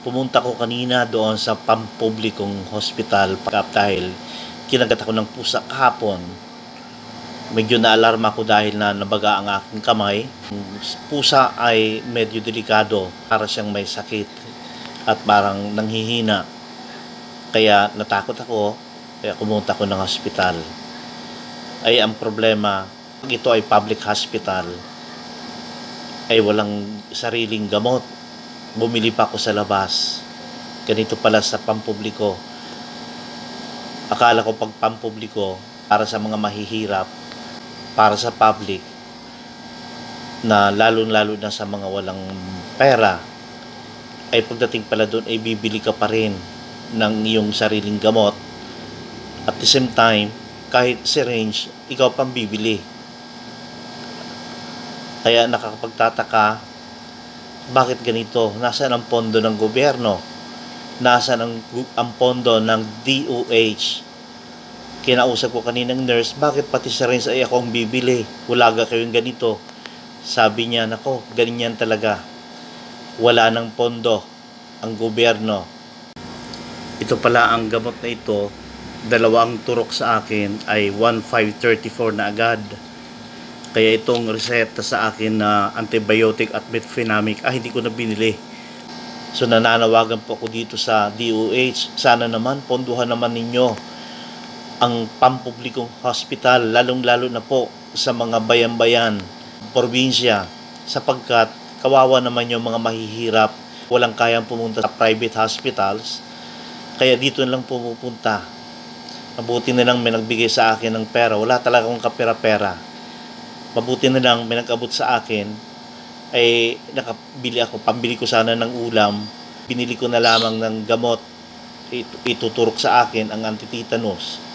Pumunta ko kanina doon sa pampublikong hospital dahil kinagat ako ng pusa kahapon. Medyo naalarma ko dahil na nabaga ang aking kamay. Ang pusa ay medyo delikado, para siyang may sakit at parang nanghihina. Kaya natakot ako, kaya pumunta ko ng hospital. Ay ang problema, pag ito ay public hospital, ay walang sariling gamot. Bumili pa ako sa labas. Ganito pala sa pampubliko. Akala ko pag pampubliko, para sa mga mahihirap, para sa public, na lalo-lalo na sa mga walang pera, ay pagdating pala doon ay bibili ka pa rin ng iyong sariling gamot. At the same time, kahit syringe, ikaw pang bibili. Kaya nakakapagtataka, bakit ganito? Nasaan ang pondo ng gobyerno? Nasaan ang pondo ng DOH? Kinausap ko kaninang nurse, bakit pati syringe ay ako ang bibili? Wala ga kayong ganito? Sabi niya, nako, ganyan talaga. Wala ng pondo ang gobyerno. Ito pala ang gamot na ito, dalawang turok sa akin ay 1,534 na agad. Kaya itong reseta sa akin na antibiotic at metformin hindi ko na binili. So nananawagan po ako dito sa DOH. Sana naman ponduhan naman ninyo ang pampublikong hospital, lalong-lalo na po sa mga bayan-bayan, probinsya, sapagkat kawawa naman yung mga mahihirap, walang kayang pumunta sa private hospitals, kaya dito na lang pumupunta. Mabuti na lang may nagbigay sa akin ng pera, wala talaga akong kapera-pera. Mabuti na lang may nag-abot sa akin, ay nakabili ako, pambili ko sana ng ulam, binili ko na lamang ng gamot, ituturok sa akin ang antitetanus.